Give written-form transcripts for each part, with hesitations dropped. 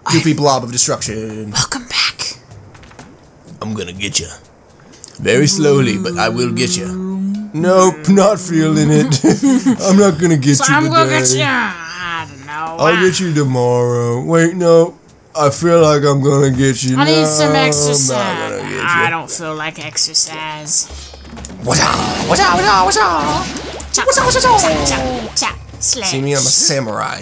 Goopy blob of destruction. Welcome back. I'm gonna get you. Very slowly, but I will get you. Nope, not feeling it. I'm not gonna get you today. I'm gonna get you. I don't know. I'll get you tomorrow. Wait, no. I feel like I'm gonna get you. I need some exercise. I'm not gonna get you. I don't feel like exercise. What's up? Slash. See me, I'm a samurai.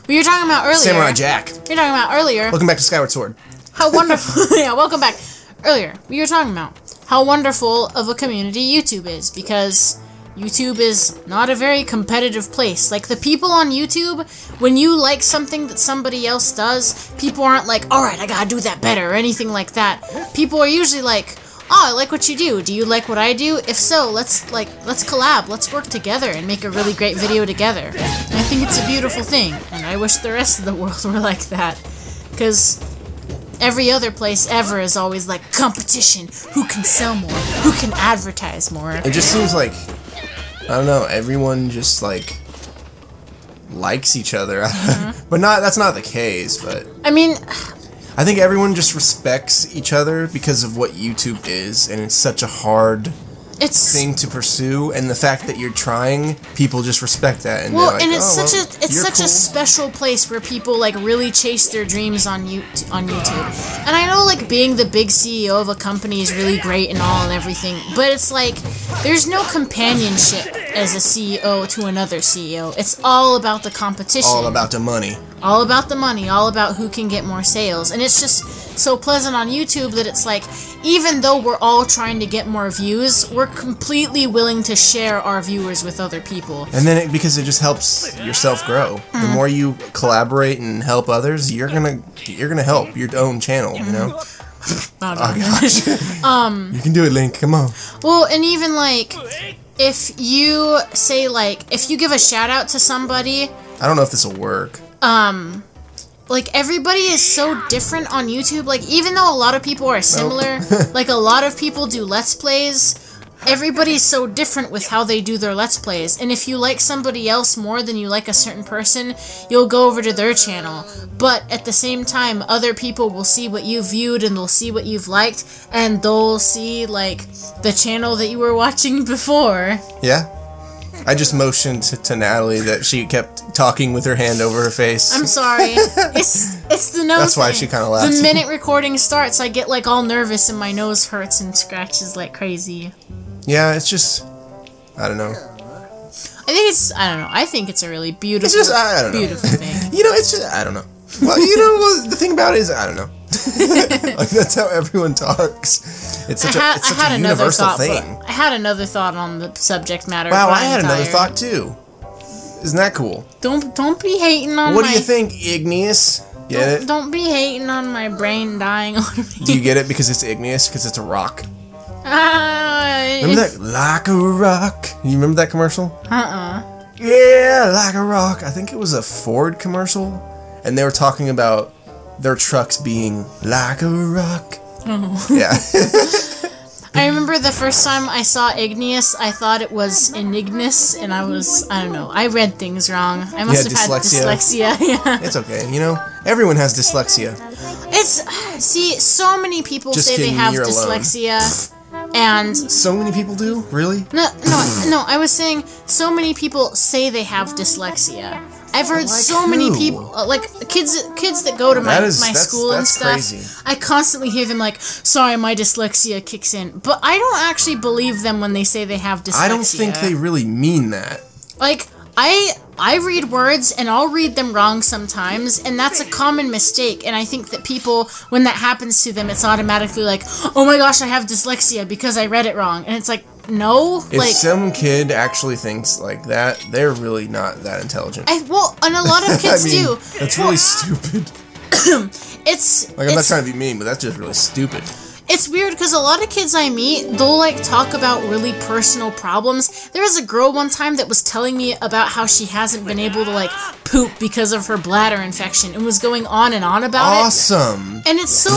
We were talking about earlier. Samurai Jack. We were talking about earlier. Welcome back to Skyward Sword. How wonderful. Yeah, welcome back. Earlier, we were talking about how wonderful of a community YouTube is, because YouTube is not a very competitive place. Like, the people on YouTube, when you like something that somebody else does, people aren't like, alright, I gotta do that better, or anything like that. People are usually like, oh, I like what you do. Do you like what I do? If so, let's collab. Let's work together and make a really great video together. And I think it's a beautiful thing, and I wish the rest of the world were like that. Because every other place ever is always like competition. Who can sell more? Who can advertise more? It just seems like, I don't know, everyone just like likes each other. But that's not the case, but I mean, I think everyone just respects each other because of what YouTube is, and it's such a hard thing to pursue, and the fact that you're trying, people just respect that. And well, like, and it's such a special place where people like really chase their dreams on YouTube. And I know like being the big CEO of a company is really great and all and everything, but it's like there's no companionship as a CEO to another CEO. It's all about the competition. All about the money. All about the money, all about who can get more sales. And it's just so pleasant on YouTube that it's like, even though we're all trying to get more views, we're completely willing to share our viewers with other people. And then because it just helps yourself grow. The more you collaborate and help others, you're gonna help your own channel, you know? Oh gosh. You can do it, Link, come on. Well, and even like, if you say like, if you give a shout out to somebody, I don't know if this will work. like, everybody is so different on YouTube. Like, even though a lot of people are similar, like, a lot of people do Let's Plays, everybody's so different with how they do their Let's Plays. And if you like somebody else more than you like a certain person, you'll go over to their channel. But at the same time, other people will see what you viewed, and they'll see what you've liked, and they'll see, like, the channel that you were watching before. Yeah. I just motioned to Natalie that she kept talking with her hand over her face. I'm sorry. It's the nose. That's why thing. she kind of laughed. The minute recording starts, I get like all nervous and my nose hurts and scratches like crazy. Yeah, it's just, I don't know. I think it's a really beautiful, it's just, I don't know. beautiful thing. You know, it's just, I don't know. Well, you know, the thing about it is, I don't know. Like, that's how everyone talks. It's such a universal thing. I had another thought on the subject matter. Wow, I had another thought too. Isn't that cool? Don't be hating on What do you think, igneous? Get it? Don't be hating on my brain dying on me. Do you get it because it's igneous? Because it's a rock? Remember that? Like a rock. You remember that commercial? Yeah, like a rock. I think it was a Ford commercial. And they were talking about their trucks being like a rock. Oh. Yeah. I remember the first time I saw igneous, I thought it was enigmus, and I don't know, I read things wrong. I must have had dyslexia. Yeah. It's okay, you know? Everyone has dyslexia. See, so many people say they have dyslexia. And so many people do? Really? No, I was saying so many people say they have dyslexia. I've heard so many people, like kids that go to my school and stuff. Crazy. I constantly hear them like, "Sorry, my dyslexia kicks in," but I don't actually believe them when they say they have dyslexia. I don't think they really mean that. Like, I read words and I'll read them wrong sometimes, and that's a common mistake. And I think that people, when that happens to them, it's automatically like, "Oh my gosh, I have dyslexia because I read it wrong," and it's like, no. If some kid actually thinks like that, they're really not that intelligent. Well, and a lot of kids do. That's really stupid. It's like, I'm not trying to be mean, but that's just really stupid. It's weird because a lot of kids I meet, they'll like talk about really personal problems. There was a girl one time that was telling me about how she hasn't been able to like poop because of her bladder infection and was going on and on about it. Awesome. And it's so,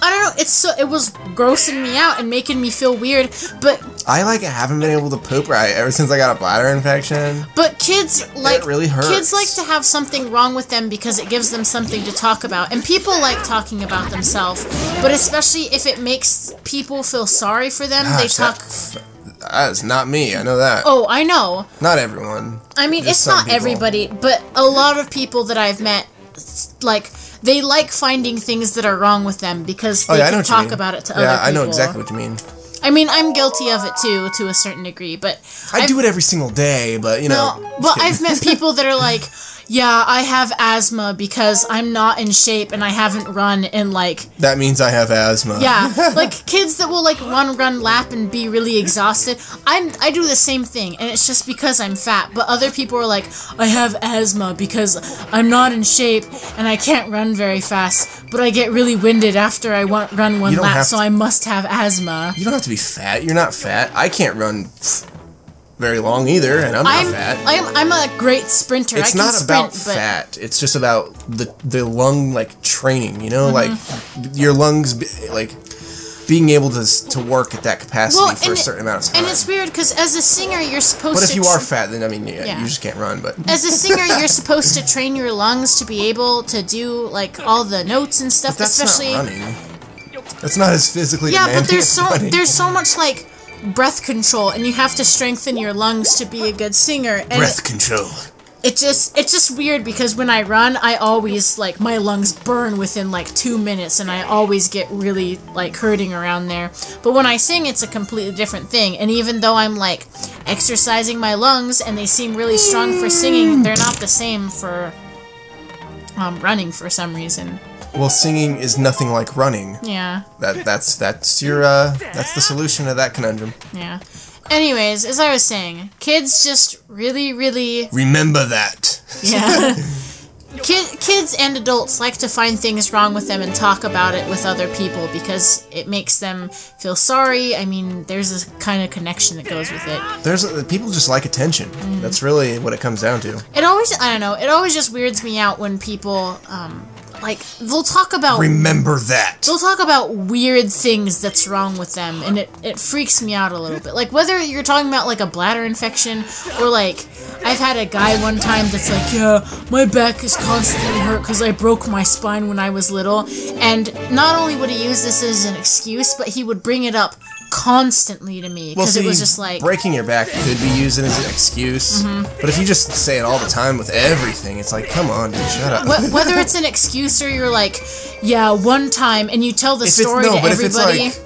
I don't know, it was grossing me out and making me feel weird, but... I, haven't been able to poop right ever since I got a bladder infection. But kids, it really hurts. Kids like to have something wrong with them because it gives them something to talk about. And people like talking about themselves, but especially if it makes people feel sorry for them, they talk... That's not me, I know that. Oh, I know. Not everyone. I mean, it's not everybody, but a lot of people that I've met, they like finding things that are wrong with them because they can talk about it to other people. Yeah, I know exactly what you mean. I mean, I'm guilty of it too, to a certain degree, but... I do it every single day, but, you know... No, but I've met people that are like, yeah, I have asthma because I'm not in shape and I haven't run in, That means I have asthma. Yeah, kids that will, run lap and be really exhausted. I do the same thing, and it's just because I'm fat, but other people are like, I have asthma because I'm not in shape and I can't run very fast, but I get really winded after I run one lap, so I must have asthma. You don't have to be fat. You're not fat. I can't run very long either, and I'm not fat. I'm a great sprinter. It's not about fat. It's just about the lung training. You know, your lungs being able to work at that capacity for a certain amount of time. And it's weird because as a singer, you're supposed to... But if you are fat, then, I mean, you just can't run, but... As a singer, you're supposed to train your lungs to be able to do, all the notes and stuff, but that's especially... not running. That's not as physically demanding but there's so much, breath control, and you have to strengthen your lungs to be a good singer. And breath control. It's just weird because when I run, I always, my lungs burn within, 2 minutes, and I always get really, hurting around there. But when I sing, it's a completely different thing, and even though I'm, exercising my lungs, and they seem really strong for singing, they're not the same for, running for some reason. Well, singing is nothing like running. Yeah. That's the solution to that conundrum. Yeah. Anyways, as I was saying, kids just really, really... Remember that. Yeah. Kids and adults like to find things wrong with them and talk about it with other people because it makes them feel sorry. I mean, there's a kind of connection that goes with it. People just like attention. That's really what it comes down to. It always just weirds me out when people, they'll talk about... Remember that! They'll talk about weird things that's wrong with them, and it freaks me out a little bit. Whether you're talking about, a bladder infection, or, I've had a guy one time that's like, yeah, my back is constantly hurt because I broke my spine when I was little, and not only would he use this as an excuse, but he would bring it up constantly to me because it was just breaking your back could be used as an excuse, but if you just say it all the time with everything, it's come on, dude, shut up. Whether it's an excuse or you're yeah, one time, and you tell the story to everybody. If it's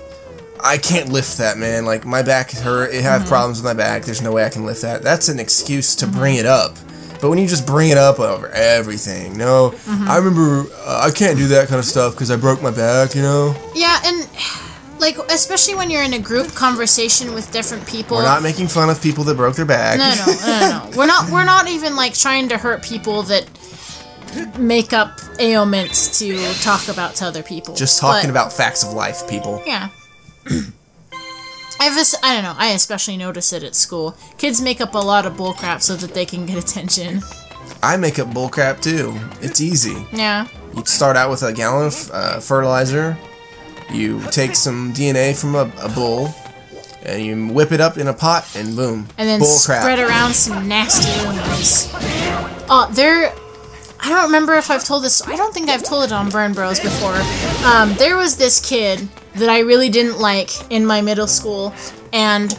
I can't lift that, man. My back hurt. I have problems with my back. There's no way I can lift that. That's an excuse to bring it up. But when you just bring it up over everything, no, I remember I can't do that kind of stuff because I broke my back. You know. Yeah, and. Especially when you're in a group conversation with different people. We're not making fun of people that broke their back. No. We're not even, trying to hurt people that make up ailments to talk about to other people. Just talking about facts of life, people. Yeah. I don't know, I especially notice it at school. Kids make up a lot of bullcrap so that they can get attention. I make up bullcrap, too. It's easy. Yeah. You start out with a gallon of fertilizer. You take some DNA from a bull, and you whip it up in a pot, and boom, and then spread around some nasty rumors. I don't remember if I've told this. I don't think I've told it on Burn Bros before. There was this kid that I really didn't like in my middle school, and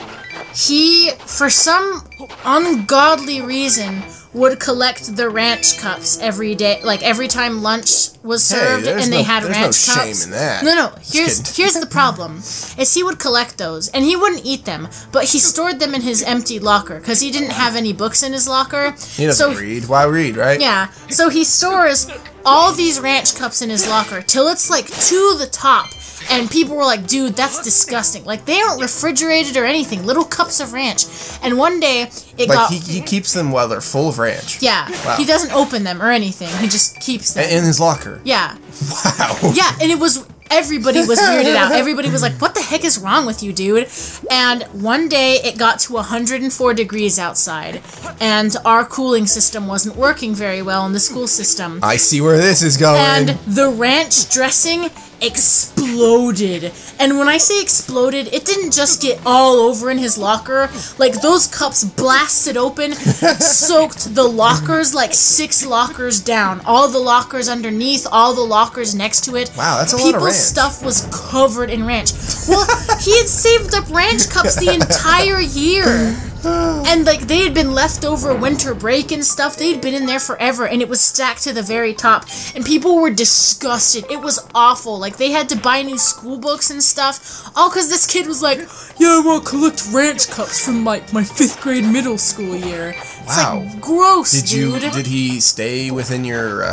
he, for some ungodly reason, would collect the ranch cups every day, every time lunch was served and they had ranch cups. There's no shame in that. No. Here's the problem: is he would collect those and he wouldn't eat them, but he stored them in his empty locker because he didn't have any books in his locker. He doesn't read. Why read, right? Yeah. So he stores all these ranch cups in his locker till it's to the top. And people were like, dude, that's disgusting. They aren't refrigerated or anything. Little cups of ranch. And one day, he keeps them while they're full of ranch. Yeah. Wow. He doesn't open them or anything. He just keeps them. In his locker. Yeah. Wow. Yeah, and it was everybody was weirded out. Everybody was like, what the heck is wrong with you, dude? And one day it got to 104 degrees outside, and our cooling system wasn't working very well in the school system. I see where this is going. And the ranch dressing exploded. And when I say exploded, it didn't just get all over in his locker. Like, those cups blasted open, soaked the lockers, like 6 lockers down. All the lockers underneath, all the lockers next to it. Wow, that's a lot of ranch. People's stuff was covered in ranch. Well, he had saved up ranch cups the entire year. And, like, they had been left over winter break and stuff. They'd been in there forever, and it was stacked to the very top. And people were disgusted. It was awful. Like, they had to buy new school books and stuff. All because this kid was like, yeah, I want to collect ranch cups from my 5th grade middle school year. It's wow. Like, gross, dude. Did he stay within your,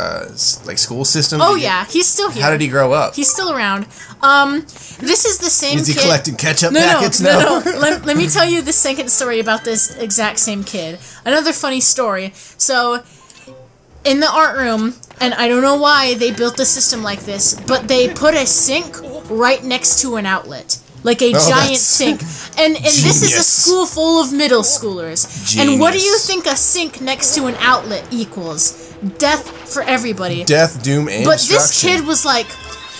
like, school system? Oh, yeah. He's still here. How did he grow up? He's still around. This is the same kid. Is he collecting ketchup packets now? No. Let me tell you the second story about this exact same kid. Another funny story. So, in the art room, and I don't know why they built the system like this, but they put a sink right next to an outlet. Like a giant sink. And this is a school full of middle schoolers. Genius. And what do you think a sink next to an outlet equals? Death for everybody. Death, doom, and But this kid was like,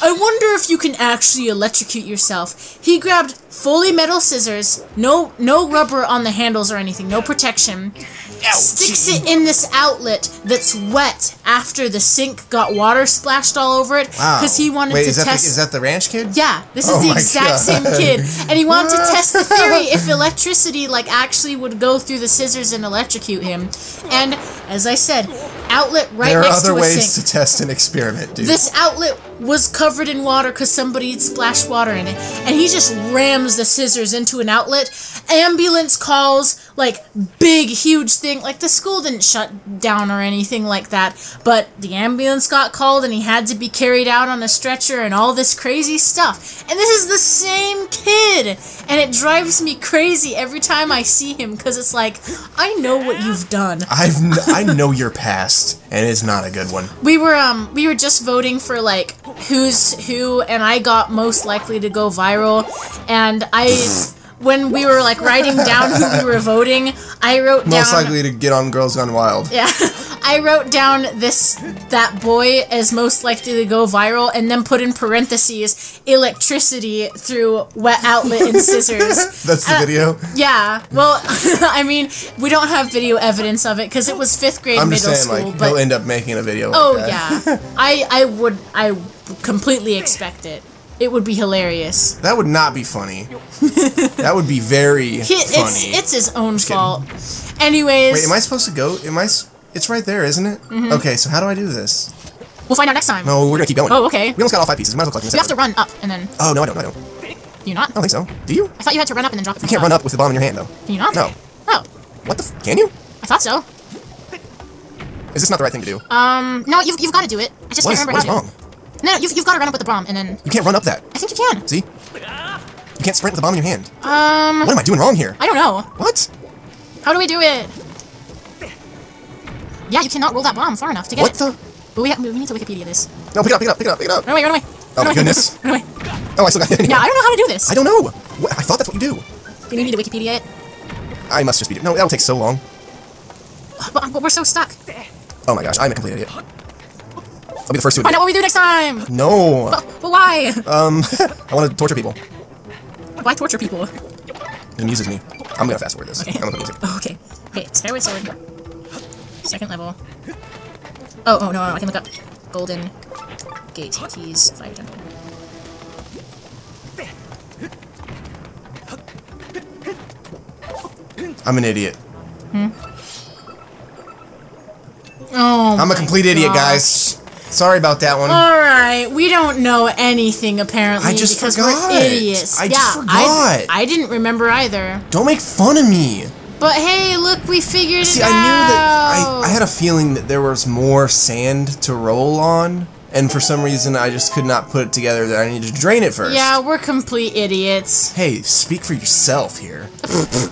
I wonder if you can actually electrocute yourself. He grabbed fully metal scissors, no rubber on the handles or anything, no protection. Sticks it in this outlet that's wet after the sink got water splashed all over it. Wow. Because he wanted to test... is that the ranch kid? Yeah, this is the exact same kid. And he wanted to test the theory if electricity, like, actually would go through the scissors and electrocute him. And, as I said, outlet right next to a sink. There are other ways to test an experiment, dude. This outlet was covered in water because somebody had splashed water in it. And he just rams the scissors into an outlet. Ambulance calls, like, big, huge thing. Like, the school didn't shut down or anything like that. But the ambulance got called and he had to be carried out on a stretcher and all this crazy stuff. And this is the same kid. And it drives me crazy every time I see him because it's like, I know what you've done. I know your past, and it's not a good one. We were just voting for, like, who's who, and I got most likely to go viral, and when we were, like, writing down who we were voting, I wrote down... Most likely to get on Girls Gone Wild. Yeah. I wrote down that boy as most likely to go viral, and then put in parentheses, electricity through wet outlet and scissors. That's the video? Yeah. Well, I mean, we don't have video evidence of it, because it was 5th grade middle school. I'm just saying, like, he'll end up making a video like that. Oh, yeah. I would completely expect it. It would be hilarious. That would not be funny. That would be very funny. It's his own fault. Anyways. Wait, am I supposed to go? It's right there, isn't it? Mm-hmm. Okay, so how do I do this? We'll find out next time. No, we're gonna keep going. Oh, okay. We almost got all 5 pieces. We might as well collect them. You have to run up and then... Oh, no, I don't. Do you not? I don't think so. Do you? I thought you had to run up and then drop it from You can't run up with the bomb in your hand, though. Can you not? No. Oh. What the Can you? I thought so. Is this not the right thing to do? No, you've got to do it. I just can't remember how to. What's wrong? No, you've got to run up with the bomb and then... You can't run up that. I think you can. See? You can't sprint with the bomb in your hand. What am I doing wrong here? I don't know. What? How do we do it? Yeah, you cannot roll that bomb far enough to get what it. The? But we need to Wikipedia this. No, pick it up. Run away. Oh my goodness. Run away. Oh, I still got it. Yeah, I don't know how to do this. I don't know. I thought that's what you do. Do you need me to Wikipedia it? I must just be... No, that'll take so long. But we're so stuck. Oh my gosh, I'm a complete idiot. I'll be the first to admit. Find out what we do next time! No! But why? I want to torture people. Why torture people? It amuses me. I'm gonna fast forward this. Okay. I'm gonna put music. Oh, okay. Okay, Skyward Sword. 2nd level. Oh, no, I can look up. Golden Gate Keys, Fire Temple. I'm an idiot. Oh, I'm a complete idiot, guys. Sorry about that one. Alright, we don't know anything, apparently, because we're idiots. I just forgot. I didn't remember either. Don't make fun of me. But hey, look, we figured it out. I knew that I had a feeling that there was more sand to roll on, and for some reason I just could not put it together that I needed to drain it first. Yeah, we're complete idiots. Hey, speak for yourself here.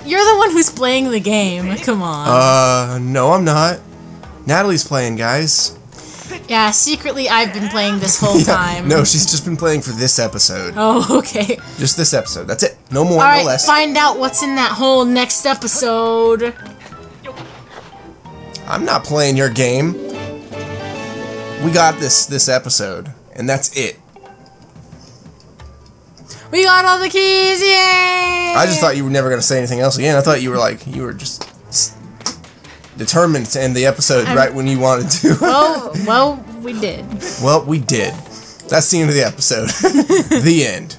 You're the one who's playing the game. Come on. No, I'm not. Natalie's playing, guys. Yeah, secretly I've been playing this whole time. No, she's just been playing for this episode. Oh, okay. Just this episode. That's it. No more, no less. Find out what's in that whole next episode. I'm not playing your game. We got this episode, and that's it. We got all the keys, yay! I just thought you were never going to say anything else again. I thought you were just determined to end the episode right when you wanted to. well, we did. Well, we did. That's the end of the episode. The end.